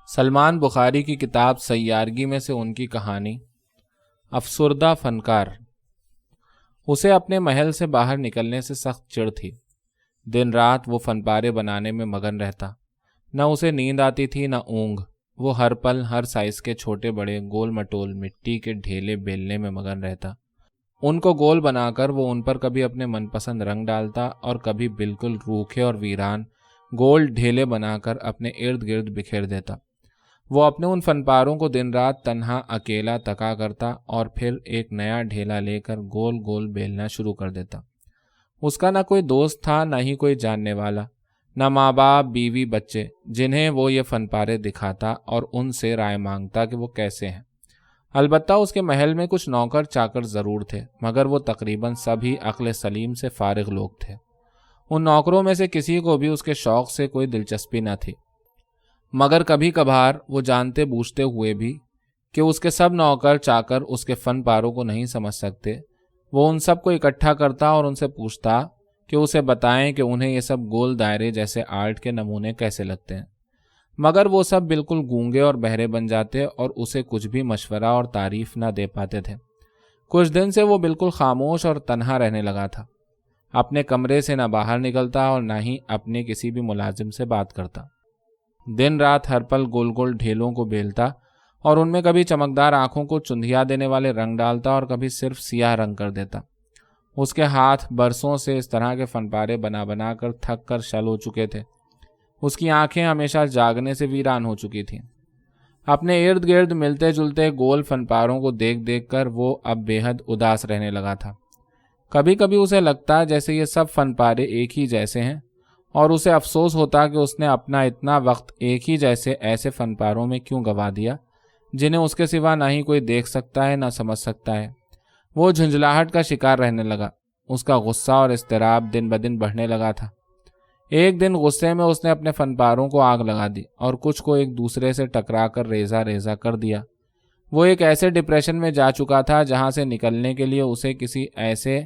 سلمان بخاری کی کتاب سیارگی میں سے ان کی کہانی افسردہ فنکار۔ اسے اپنے محل سے باہر نکلنے سے سخت چڑ تھی۔ دن رات وہ فن پارے بنانے میں مگن رہتا۔ نہ اسے نیند آتی تھی نہ اونگ۔ وہ ہر پل ہر سائز کے چھوٹے بڑے گول مٹول مٹی کے ڈھیلے بیلنے میں مگن رہتا۔ ان کو گول بنا کر وہ ان پر کبھی اپنے من پسند رنگ ڈالتا اور کبھی بالکل روکھے اور ویران گول ڈھیلے بنا کر اپنے ارد گرد بکھیر دیتا۔ وہ اپنے ان فن پاروں کو دن رات تنہا اکیلا تکا کرتا اور پھر ایک نیا ڈھیلا لے کر گول گول بیلنا شروع کر دیتا۔ اس کا نہ کوئی دوست تھا نہ ہی کوئی جاننے والا، نہ ماں باپ بیوی بچے جنہیں وہ یہ فن پارے دکھاتا اور ان سے رائے مانگتا کہ وہ کیسے ہیں۔ البتہ اس کے محل میں کچھ نوکر چاکر ضرور تھے، مگر وہ تقریباً سبھی عقل سلیم سے فارغ لوگ تھے۔ ان نوکروں میں سے کسی کو بھی اس کے شوق سے کوئی دلچسپی نہ تھی، مگر کبھی کبھار وہ جانتے بوجھتے ہوئے بھی کہ اس کے سب نوکر چاکر اس کے فن پاروں کو نہیں سمجھ سکتے، وہ ان سب کو اکٹھا کرتا اور ان سے پوچھتا کہ اسے بتائیں کہ انہیں یہ سب گول دائرے جیسے آرٹ کے نمونے کیسے لگتے ہیں، مگر وہ سب بالکل گونگے اور بہرے بن جاتے اور اسے کچھ بھی مشورہ اور تعریف نہ دے پاتے تھے۔ کچھ دن سے وہ بالکل خاموش اور تنہا رہنے لگا تھا۔ اپنے کمرے سے نہ باہر نکلتا اور نہ ہی اپنے کسی بھی ملازم سے بات کرتا۔ دن رات ہر پل گول گول ڈھیلوں کو بیلتا اور ان میں کبھی چمکدار آنکھوں کو چندھیا دینے والے رنگ ڈالتا اور کبھی صرف سیاہ رنگ کر دیتا۔ اس کے ہاتھ برسوں سے اس طرح کے فن پارے بنا بنا کر تھک کر شل ہو چکے تھے۔ اس کی آنکھیں ہمیشہ جاگنے سے ویران ہو چکی تھیں۔ اپنے ارد گرد ملتے جلتے گول فن پاروں کو دیکھ دیکھ کر وہ اب بے حد اداس رہنے لگا تھا۔ کبھی کبھی اسے لگتا جیسے یہ سب فن پارے ایک ہی جیسے ہیں، اور اسے افسوس ہوتا کہ اس نے اپنا اتنا وقت ایک ہی جیسے ایسے فن پاروں میں کیوں گوا دیا جنہیں اس کے سوا نہ ہی کوئی دیکھ سکتا ہے نہ سمجھ سکتا ہے۔ وہ جھنجھلاہٹ کا شکار رہنے لگا۔ اس کا غصہ اور اضطراب دن بدن بڑھنے لگا تھا۔ ایک دن غصے میں اس نے اپنے فن پاروں کو آگ لگا دی اور کچھ کو ایک دوسرے سے ٹکرا کر ریزہ ریزہ کر دیا۔ وہ ایک ایسے ڈپریشن میں جا چکا تھا جہاں سے نکلنے کے لیے اسے کسی ایسے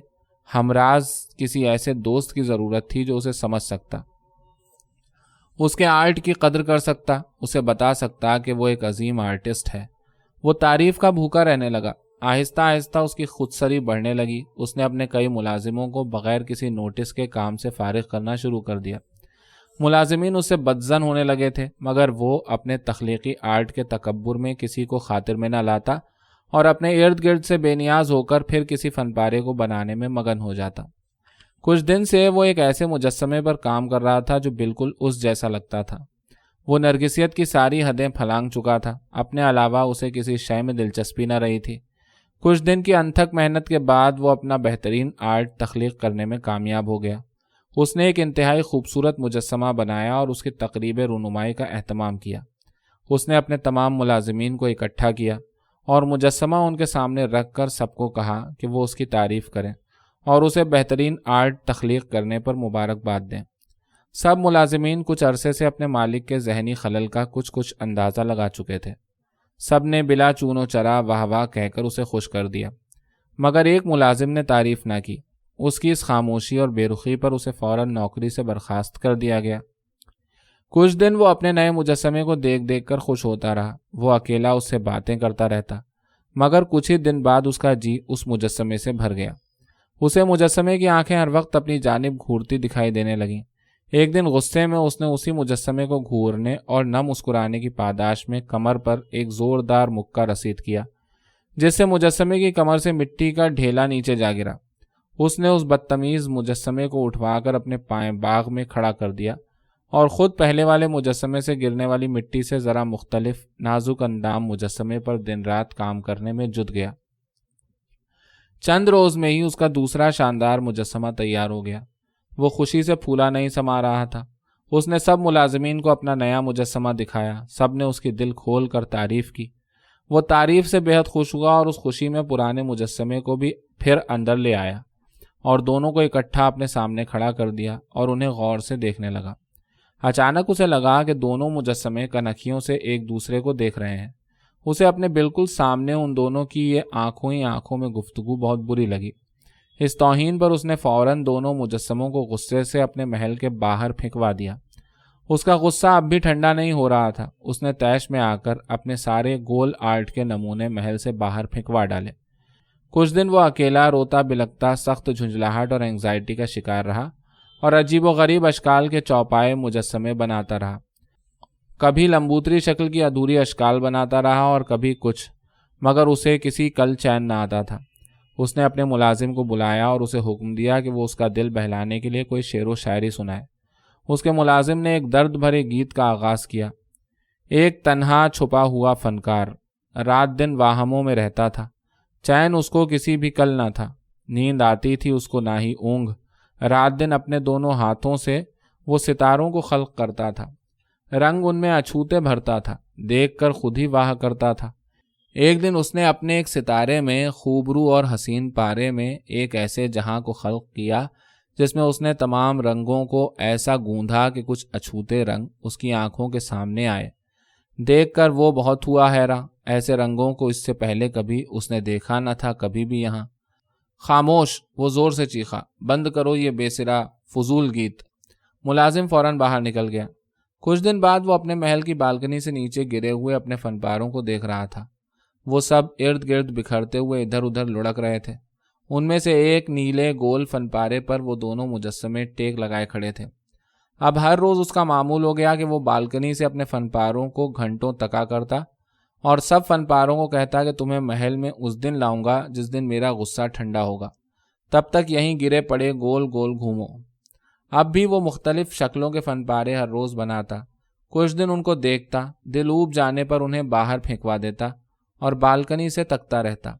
ہمراز، کسی ایسے دوست کی ضرورت تھی جو اسے سمجھ سکتا، اس کے آرٹ کی قدر کر سکتا، اسے بتا سکتا کہ وہ ایک عظیم آرٹسٹ ہے۔ وہ تعریف کا بھوکا رہنے لگا۔ آہستہ آہستہ اس کی خودسری بڑھنے لگی۔ اس نے اپنے کئی ملازموں کو بغیر کسی نوٹس کے کام سے فارغ کرنا شروع کر دیا۔ ملازمین اس سے بدظن ہونے لگے تھے، مگر وہ اپنے تخلیقی آرٹ کے تکبر میں کسی کو خاطر میں نہ لاتا اور اپنے ارد گرد سے بے نیاز ہو کر پھر کسی فن پارے کو بنانے میں مگن ہو جاتا۔ کچھ دن سے وہ ایک ایسے مجسمے پر کام کر رہا تھا جو بالکل اس جیسا لگتا تھا۔ وہ نرگسیت کی ساری حدیں پھلانگ چکا تھا۔ اپنے علاوہ اسے کسی شے میں دلچسپی نہ رہی تھی۔ کچھ دن کی انتھک محنت کے بعد وہ اپنا بہترین آرٹ تخلیق کرنے میں کامیاب ہو گیا۔ اس نے ایک انتہائی خوبصورت مجسمہ بنایا اور اس کی تقریب رونمائی کا اہتمام کیا۔ اس نے اپنے تمام ملازمین کو اکٹھا کیا اور مجسمہ ان کے سامنے رکھ کر سب کو کہا کہ وہ اس کی تعریف کریں اور اسے بہترین آرٹ تخلیق کرنے پر مبارکباد دیں۔ سب ملازمین کچھ عرصے سے اپنے مالک کے ذہنی خلل کا کچھ اندازہ لگا چکے تھے۔ سب نے بلا چون و چرا واہ واہ کہہ کر اسے خوش کر دیا، مگر ایک ملازم نے تعریف نہ کی۔ اس کی اس خاموشی اور بے رخی پر اسے فوراً نوکری سے برخاست کر دیا گیا۔ کچھ دن وہ اپنے نئے مجسمے کو دیکھ دیکھ کر خوش ہوتا رہا۔ وہ اکیلا اس سے باتیں کرتا رہتا، مگر کچھ ہی دن بعد اس کا جی اس مجسمے سے بھر گیا۔ اسے مجسمے کی آنکھیں ہر وقت اپنی جانب گھورتی دکھائی دینے لگیں۔ ایک دن غصے میں اس نے اسی مجسمے کو گھورنے اور نہ مسکرانے کی پاداش میں کمر پر ایک زوردار مکہ رسید کیا، جس سے مجسمے کی کمر سے مٹی کا ڈھیلا نیچے جا گرا۔ اس نے اس بدتمیز مجسمے کو اٹھوا کر اپنے پائیں باغ میں کھڑا کر دیا اور خود پہلے والے مجسمے سے گرنے والی مٹی سے ذرا مختلف نازک اندام مجسمے پر دن رات کام کرنے میں جٹ گیا۔ چند روز میں ہی اس کا دوسرا شاندار مجسمہ تیار ہو گیا۔ وہ خوشی سے پھولا نہیں سما رہا تھا۔ اس نے سب ملازمین کو اپنا نیا مجسمہ دکھایا۔ سب نے اس کی دل کھول کر تعریف کی۔ وہ تعریف سے بے حد خوش ہوا اور اس خوشی میں پرانے مجسمے کو بھی پھر اندر لے آیا اور دونوں کو اکٹھا اپنے سامنے کھڑا کر دیا اور انہیں غور سے دیکھنے لگا۔ اچانک اسے لگا کہ دونوں مجسمے کنکھیوں سے ایک دوسرے کو دیکھ رہے ہیں۔ اسے اپنے بالکل سامنے ان دونوں کی یہ آنکھوں ہی آنکھوں میں گفتگو بہت بری لگی۔ اس توہین پر اس نے فوراً دونوں مجسموں کو غصے سے اپنے محل کے باہر پھینکوا دیا۔ اس کا غصہ اب بھی ٹھنڈا نہیں ہو رہا تھا۔ اس نے طیش میں آ کر اپنے سارے گول آرٹ کے نمونے محل سے باہر پھینکوا ڈالے۔ کچھ دن وہ اکیلا روتا بلکتا سخت جھنجھلاہٹ اور اینگزائٹی کا شکار رہا اور عجیب و غریب اشکال کے چوپائے مجسمے بناتا رہا۔ کبھی لمبوتری شکل کی ادھوری اشکال بناتا رہا اور کبھی کچھ، مگر اسے کسی کل چین نہ آتا تھا۔ اس نے اپنے ملازم کو بلایا اور اسے حکم دیا کہ وہ اس کا دل بہلانے کے لیے کوئی شعر و شاعری سنائے۔ اس کے ملازم نے ایک درد بھرے گیت کا آغاز کیا۔ ایک تنہا چھپا ہوا فنکار رات دن واہموں میں رہتا تھا۔ چین اس کو کسی بھی کل نہ تھا، نیند آتی تھی اس کو نہ ہی اونگ۔ رات دن اپنے دونوں ہاتھوں سے وہ ستاروں کو خلق کرتا تھا، رنگ ان میں اچھوتے بھرتا تھا، دیکھ کر خود ہی واہ کرتا تھا۔ ایک دن اس نے اپنے ایک ستارے میں خوبرو اور حسین پارے میں ایک ایسے جہاں کو خلق کیا جس میں اس نے تمام رنگوں کو ایسا گوندھا کہ کچھ اچھوتے رنگ اس کی آنکھوں کے سامنے آئے۔ دیکھ کر وہ بہت ہوا حیراں، ایسے رنگوں کو اس سے پہلے کبھی اس نے دیکھا نہ تھا، کبھی بھی یہاں۔ خاموش، وہ زور سے چیخا، بند کرو یہ بے سرا فضول گیت۔ ملازم فوراً باہر نکل گیا۔ کچھ دن بعد وہ اپنے محل کی بالکنی سے نیچے گرے ہوئے اپنے فن پاروں کو دیکھ رہا تھا۔ وہ سب ارد گرد بکھرتے ہوئے ادھر ادھر لڑک رہے تھے۔ ان میں سے ایک نیلے گول فن پارے پر وہ دونوں مجسمے ٹیک لگائے کھڑے تھے۔ اب ہر روز اس کا معمول ہو گیا کہ وہ بالکنی سے اپنے فن پاروں کو گھنٹوں تکا کرتا اور سب فن پاروں کو کہتا کہ تمہیں محل میں اس دن لاؤں گا جس دن میرا غصہ ٹھنڈا ہوگا، تب تک یہیں گرے پڑے گول گول گھومو۔ اب بھی وہ مختلف شکلوں کے فن پارے ہر روز بناتا۔ کچھ دن ان کو دیکھتا، دل اوب جانے پر انہیں باہر پھینکوا دیتا اور بالکنی سے تکتا رہتا۔